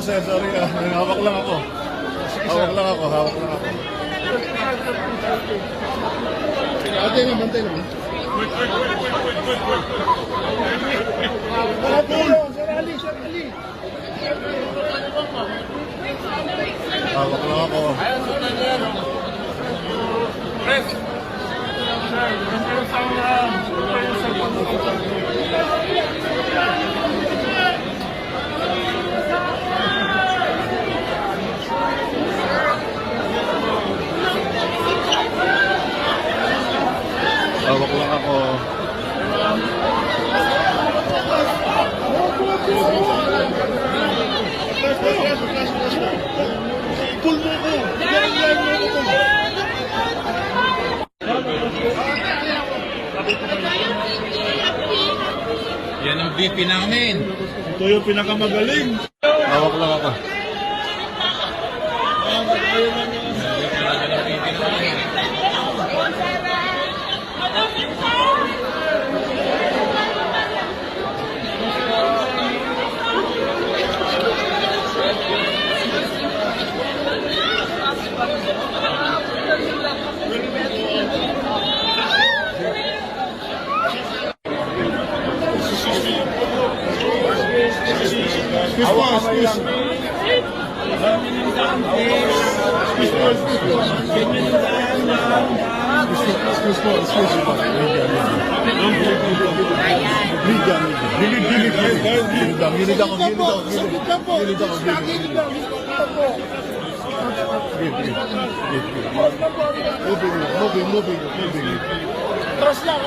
sir. Sorry. Hawak lang ako. Hawak lang ako. Bantay lang. Sir Ali. Hawak lang ako. Press. Hawak lang ako. Pull mo ko. Yan ang VP namin. Ito yung pinakamagaling. Hawak lang ako. Gilid ako. Moving. Atras lang.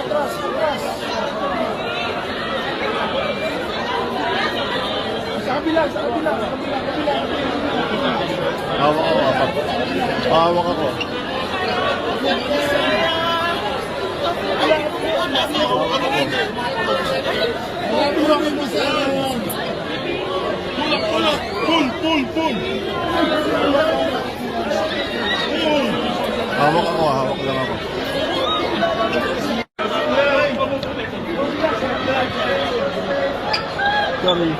Sa kabila. Hawak ako. Pull. Hawak lang ako. Sorry.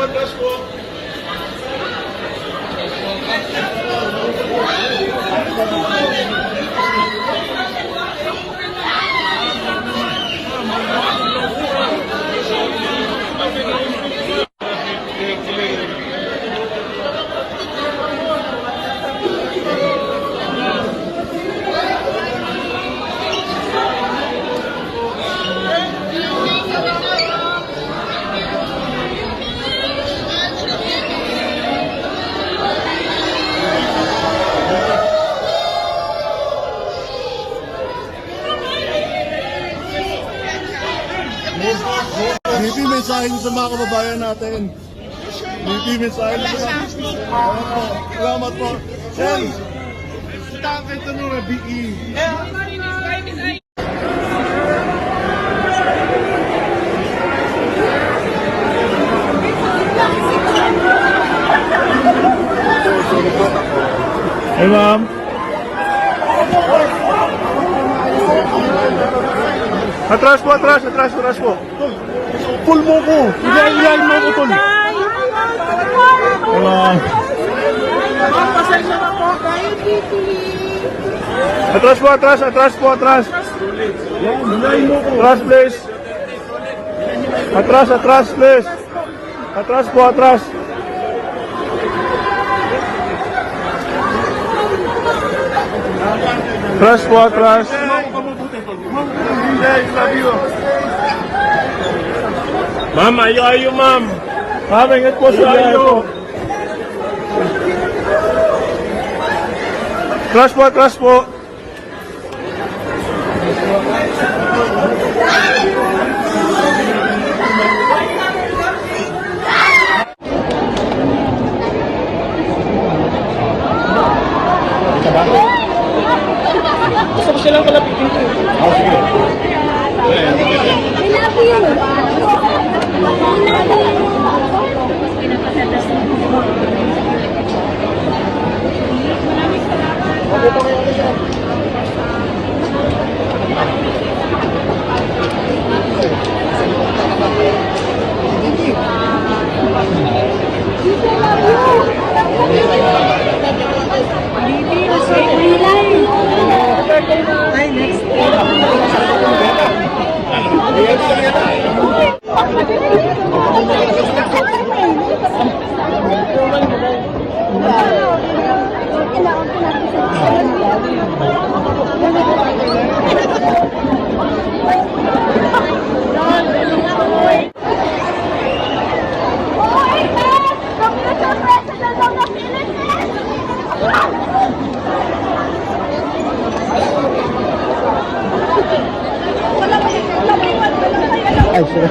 Last one. BP, mensahe sa mga kababayan natin. BP, mensahe sa mga... Salamat po. Sir, takay ito nung BE. Hey, ma'am. Atras po. Pull mo ko. Ilayin mo ko, tol. Pasensya na po kayo, Titi. Atras po. Ilayin mo ko. Atras, please. Atras, please. Atras po. Atras. Ma'am, ayaw, ma'am. Ma'am, ingat po sa ayaw. Atras po. Gusto ko silang kalapitin ko. Sige. Pinapo yun. Okay po kayo. Wala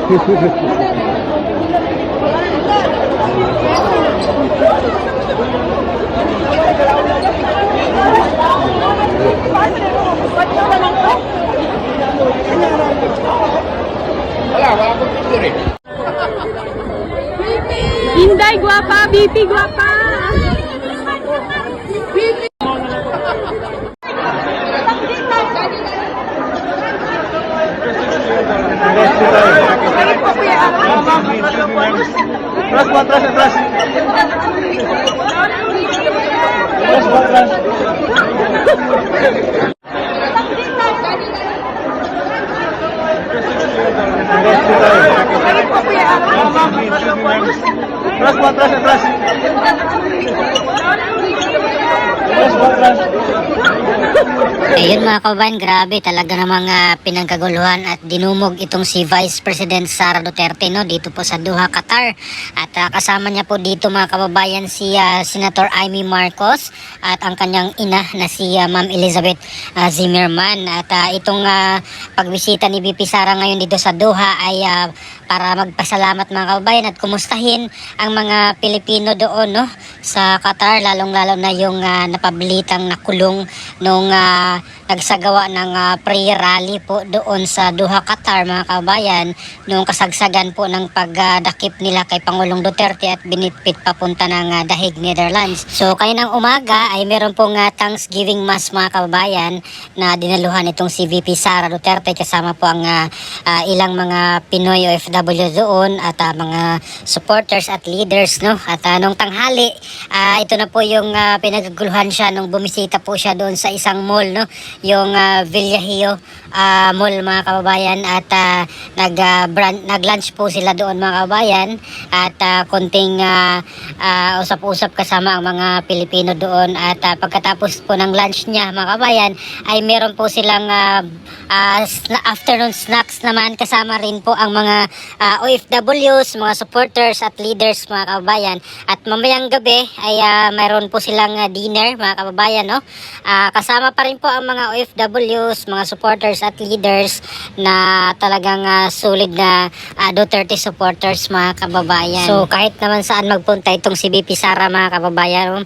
akong picture eh. Inday, guwapa. BP, guwapa. BP. Atras po, atras, atras. Atras po, atras. Atras po, atras, atras. Atras po, atras. Ayun mga kababayan, grabe talaga namang pinagkaguluhan at dinumog itong si Vice President Sara Duterte no, dito po sa Doha, Qatar. At kasama niya po dito mga kababayan si Senator Amy Marcos at ang kanyang ina na si Ma'am Elizabeth Zimmerman. At itong pagbisita ni VP Sara ngayon dito sa Doha ay para magpasalamat mga kababayan at kumustahin ang mga Pilipino doon no, sa Qatar, lalong-lalo na yung napabilitang nakulong nung nagsagawa ng prayer rally po doon sa Doha, Qatar mga kababayan, nung kasagsagan po ng pagdakip nila kay Pangulong Duterte at binitpit papunta ng Dahig, Netherlands. So kaninang umaga ay meron pong Thanksgiving Mass mga kababayan na dinaluhan itong si VP Sara Duterte kasama po ang ilang mga Pinoy OFW doon at mga supporters at leaders no. At nung tanghali ito na po yung pinagaguluhan siya nung bumisita po siya doon sa isang mall no, yung Villahio Mall mga kababayan. At nag-lunch po sila doon mga kababayan at konting usap-usap kasama ang mga Pilipino doon. At pagkatapos po ng lunch niya mga kababayan ay meron po silang afternoon snacks naman, kasama rin po ang mga OFWs, mga supporters at leaders mga kababayan. At mamayang gabi ay mayroon po silang dinner mga kababayan no. Kasama pa rin po ang mga OFWs, mga supporters at leaders na talagang solid na Duterte supporters mga kababayan. So kahit naman saan magpunta itong si VP Sara mga kababayan,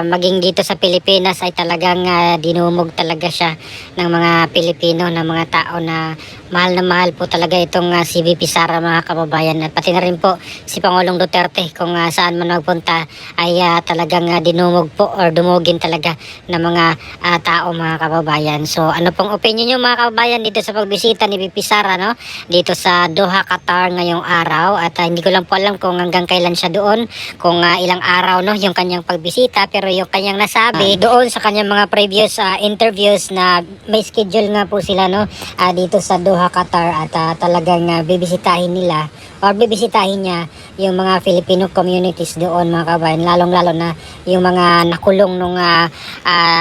maging dito sa Pilipinas ay talagang dinumog talaga siya ng mga Pilipino, ng mga tao na mahal po talaga itong si VP Sara mga kababayan. At pati na rin po si Pangulong Duterte kung saan man magpunta ay talagang dinumog po or dumugin talaga ng mga tao mga kababayan. So ano pong opinion nyo mga kababayan dito sa pagbisita ni VP Sara no, dito sa Doha, Qatar ngayong araw. At hindi ko lang po alam kung hanggang kailan siya doon, kung ilang araw no yung kanyang pagbisita, pero yung kanyang nasabi doon sa kanyang mga previous interviews na may schedule nga po sila no, dito sa Doha, Qatar. At talagang bibisitahin nila or bibisitahin niya yung mga Filipino communities doon mga kababayan, lalong-lalo na yung mga nakulong nung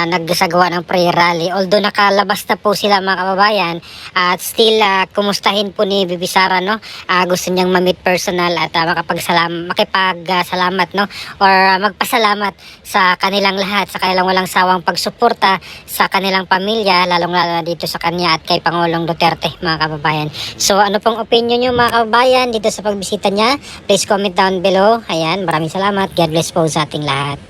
nagsagawa ng prayer rally. Although nakalabas na po sila mga kababayan, at still kumustahin po ni VP Sara no, gusto niyang ma-meet personal at makipag-salamat no, or magpasalamat sa kanilang lahat, sa kanilang walang sawang pagsuporta sa kanilang pamilya, lalong-lalo na dito sa kanya at kay Pangulong Duterte mga kababayan. So ano pong opinion niyo mga kababayan dito sa pagbisita niya? Please comment down below. Ayan, maraming salamat. God bless po sa ating lahat.